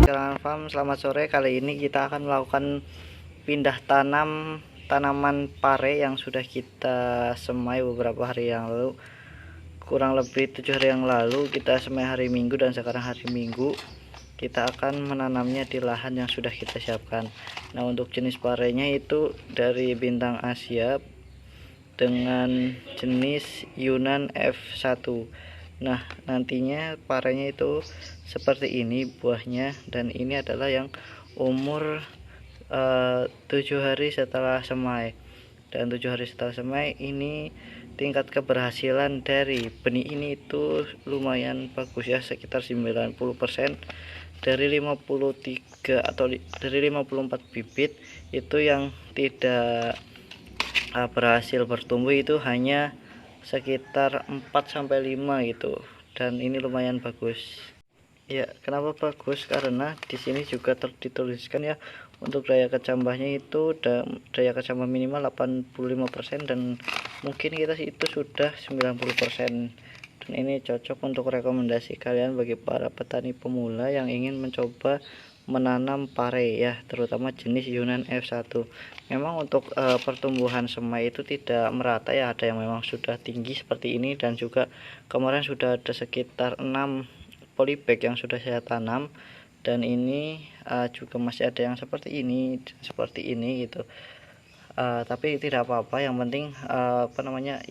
Karangan Farm, selamat sore. Kali ini kita akan melakukan pindah tanam tanaman pare yang sudah kita semai beberapa hari yang lalu. Kurang lebih 7 hari yang lalu kita semai hari Minggu, dan sekarang hari Minggu kita akan menanamnya di lahan yang sudah kita siapkan. Nah, untuk jenis parenya itu dari bintang Asia dengan jenis Yunnan F1. Nah, nantinya parenya itu seperti ini buahnya, dan ini adalah yang umur 7 hari setelah semai. Dan 7 hari setelah semai ini tingkat keberhasilan dari benih ini itu lumayan bagus ya, sekitar 90%. Dari 53 atau dari 54 bibit itu yang tidak berhasil bertumbuh itu hanya sekitar 4-5 gitu, dan ini lumayan bagus ya. Kenapa bagus? Karena di sini juga dituliskan ya, untuk daya kecambahnya itu daya kecambah minimal 85%, dan mungkin kita itu sudah 90%. Dan ini cocok untuk rekomendasi kalian bagi para petani pemula yang ingin mencoba menanam pare ya, terutama jenis Yunnan F1. Memang untuk pertumbuhan semai itu tidak merata ya, ada yang memang sudah tinggi seperti ini, dan juga kemarin sudah ada sekitar 6 polybag yang sudah saya tanam, dan ini juga masih ada yang seperti ini gitu. Tapi tidak apa-apa, yang penting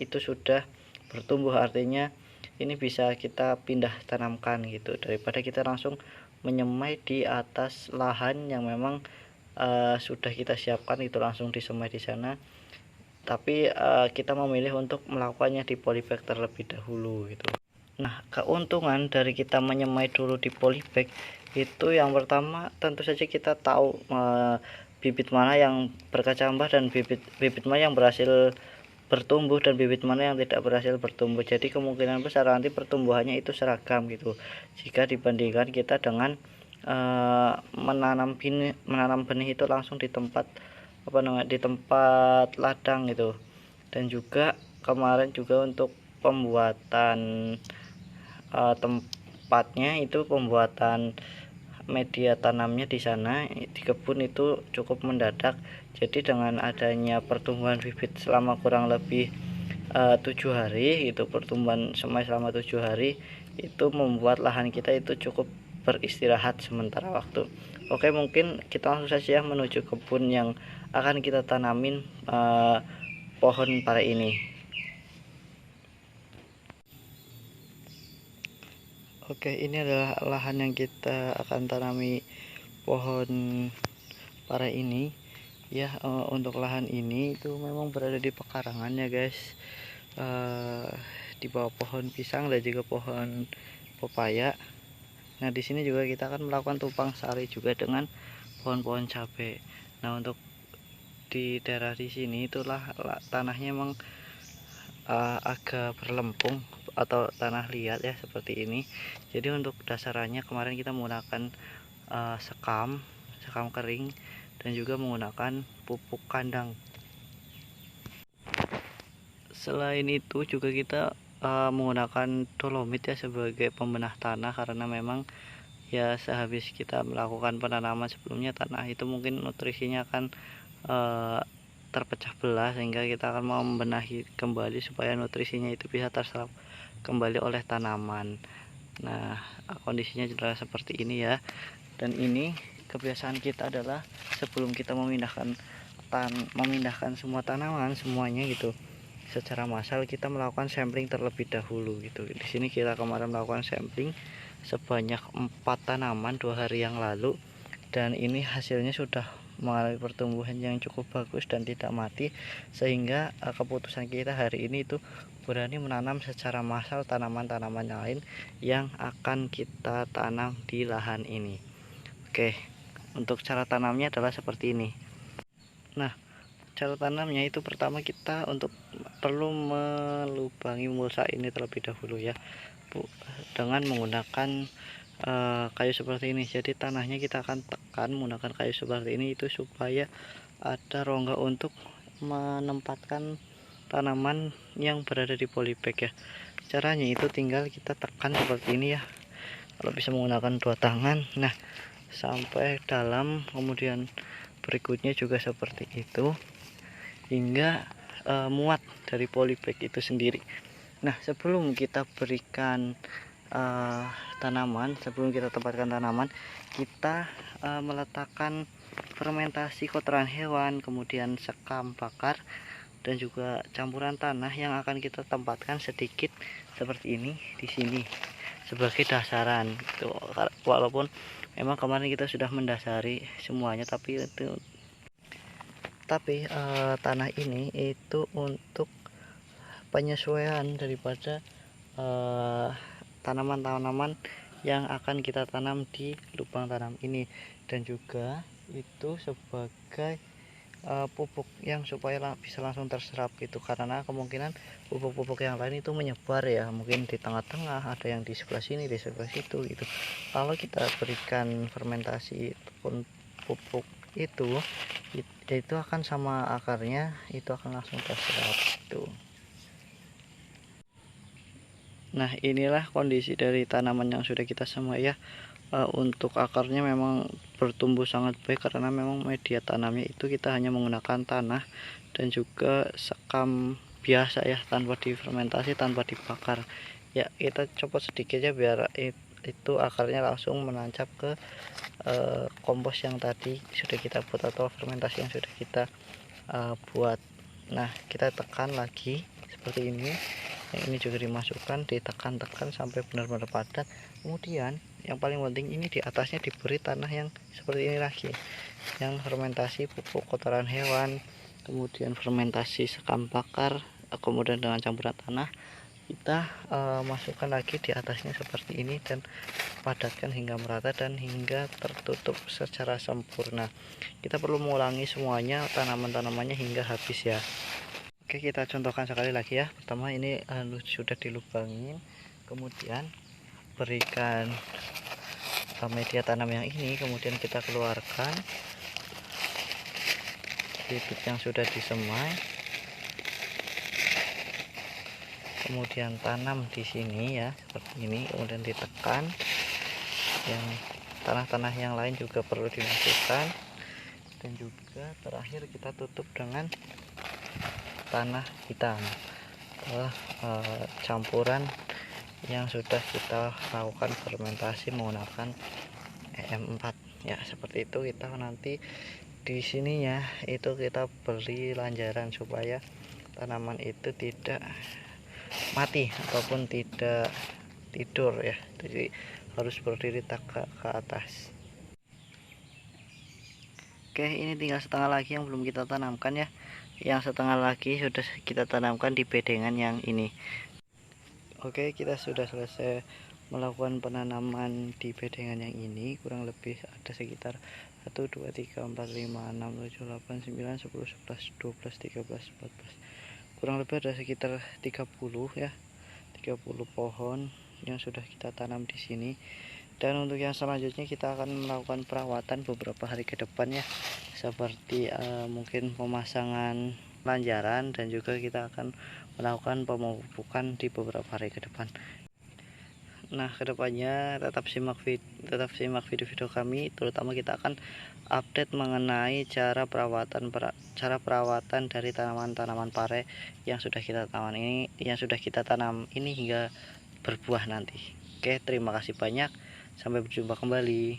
itu sudah bertumbuh, artinya ini bisa kita pindah tanamkan gitu, daripada kita langsung menyemai di atas lahan yang memang sudah kita siapkan itu langsung disemai di sana. Tapi kita memilih untuk melakukannya di polybag terlebih dahulu gitu. Nah, keuntungan dari kita menyemai dulu di polybag itu yang pertama, tentu saja kita tahu bibit mana yang berkecambah, dan bibit mana yang berhasil bertumbuh, dan bibit mana yang tidak berhasil bertumbuh. Jadi kemungkinan besar nanti pertumbuhannya itu seragam gitu, jika dibandingkan kita dengan menanam benih itu langsung di tempat ladang gitu. Dan juga kemarin juga untuk pembuatan tempatnya itu, pembuatan media tanamnya di sana di kebun itu cukup mendadak. Jadi dengan adanya pertumbuhan bibit selama kurang lebih 7 hari itu, pertumbuhan semai selama 7 hari itu membuat lahan kita itu cukup beristirahat sementara waktu. Oke, mungkin kita langsung saja menuju kebun yang akan kita tanamin pohon pare ini. Oke, ini adalah lahan yang kita akan tanami pohon pare ini ya. Untuk lahan ini itu memang berada di pekarangan ya guys, di bawah pohon pisang dan juga pohon pepaya. Nah, di sini juga kita akan melakukan tumpang sari juga dengan pohon-pohon cabai. Nah, untuk di daerah di sini itulah tanahnya memang agak berlempung atau tanah liat ya, seperti ini. Jadi untuk dasarannya kemarin kita menggunakan sekam kering, dan juga menggunakan pupuk kandang. Selain itu juga kita menggunakan dolomit ya sebagai pembenah tanah, karena memang ya sehabis kita melakukan penanaman sebelumnya, tanah itu mungkin nutrisinya akan terpecah belah, sehingga kita akan membenahi kembali supaya nutrisinya itu bisa terserap kembali oleh tanaman. Nah, kondisinya adalah seperti ini ya. Dan ini kebiasaan kita adalah sebelum kita memindahkan semua tanaman semuanya gitu secara massal, kita melakukan sampling terlebih dahulu gitu. Di sini kita kemarin melakukan sampling sebanyak 4 tanaman 2 hari yang lalu, dan ini hasilnya sudah mengalami pertumbuhan yang cukup bagus dan tidak mati, sehingga keputusan kita hari ini itu berani menanam secara massal tanaman-tanaman lain yang akan kita tanam di lahan ini. Oke, untuk cara tanamnya adalah seperti ini. Nah, cara tanamnya itu pertama kita perlu melubangi mulsa ini terlebih dahulu ya, dengan menggunakan kayu seperti ini. Jadi tanahnya kita akan tekan menggunakan kayu seperti ini itu supaya ada rongga untuk menempatkan tanaman yang berada di polybag ya. Caranya itu tinggal kita tekan seperti ini ya, kalau bisa menggunakan 2 tangan. Nah, sampai dalam, kemudian berikutnya juga seperti itu hingga muat dari polybag itu sendiri. Nah, sebelum kita berikan tanaman, sebelum kita tempatkan tanaman, kita meletakkan fermentasi kotoran hewan, kemudian sekam bakar, dan juga campuran tanah yang akan kita tempatkan sedikit seperti ini di sini sebagai dasaran gitu. Walaupun memang kemarin kita sudah mendasari semuanya, tapi tanah ini itu untuk penyesuaian daripada tanaman-tanaman yang akan kita tanam di lubang tanam ini, dan juga itu sebagai pupuk yang supaya bisa langsung terserap gitu, karena kemungkinan pupuk-pupuk yang lain itu menyebar ya, mungkin di tengah-tengah, ada yang di sebelah sini, di sebelah situ gitu. Kalau kita berikan fermentasi ataupun pupuk itu akan sama akarnya, itu akan langsung terserap gitu. Nah, inilah kondisi dari tanaman yang sudah kita semai ya. Untuk akarnya memang bertumbuh sangat baik karena memang media tanamnya itu kita hanya menggunakan tanah dan juga sekam biasa ya, tanpa difermentasi, tanpa dibakar ya. Kita copot sedikit ya biar itu akarnya langsung menancap ke kompos yang tadi sudah kita buat atau fermentasi yang sudah kita buat. Nah, kita tekan lagi seperti ini. Yang ini juga dimasukkan, ditekan-tekan sampai benar-benar padat. Kemudian yang paling penting ini di atasnya diberi tanah yang seperti ini lagi, yang fermentasi pupuk kotoran hewan, kemudian fermentasi sekam bakar, kemudian dengan campuran tanah kita masukkan lagi di atasnya seperti ini, dan padatkan hingga merata dan hingga tertutup secara sempurna. Kita perlu mengulangi semuanya tanaman-tanamannya hingga habis ya. Oke, kita contohkan sekali lagi ya. Pertama ini sudah dilubangin, kemudian berikan media tanam yang ini, kemudian kita keluarkan bibit yang sudah disemai, kemudian tanam di sini ya seperti ini, kemudian ditekan. Yang tanah-tanah yang lain juga perlu dimasukkan, dan juga terakhir kita tutup dengan tanah hitam, campuran yang sudah kita lakukan fermentasi menggunakan EM4 ya. Seperti itu. Kita nanti di sininya itu kita beri lanjaran supaya tanaman itu tidak mati ataupun tidak tidur ya, jadi harus berdiri tegak ke atas. Oke, ini tinggal setengah lagi yang belum kita tanamkan ya. Yang setengah lagi sudah kita tanamkan di bedengan yang ini. Oke, kita sudah selesai melakukan penanaman di bedengan yang ini. Kurang lebih ada sekitar 1, 2, 3, 4, 5, 6, 7, 8, 9, 10, 11, 12, 13, 14. Kurang lebih ada sekitar 30 ya. 30 pohon yang sudah kita tanam di sini. Dan untuk yang selanjutnya kita akan melakukan perawatan beberapa hari ke depan ya, seperti mungkin pemasangan lanjaran, dan juga kita akan melakukan pemupukan di beberapa hari ke depan. Nah, kedepannya tetap simak video-video kami, terutama kita akan update mengenai cara perawatan dari tanaman-tanaman pare yang sudah kita tanam ini hingga berbuah nanti. Oke, terima kasih banyak. Sampai berjumpa kembali.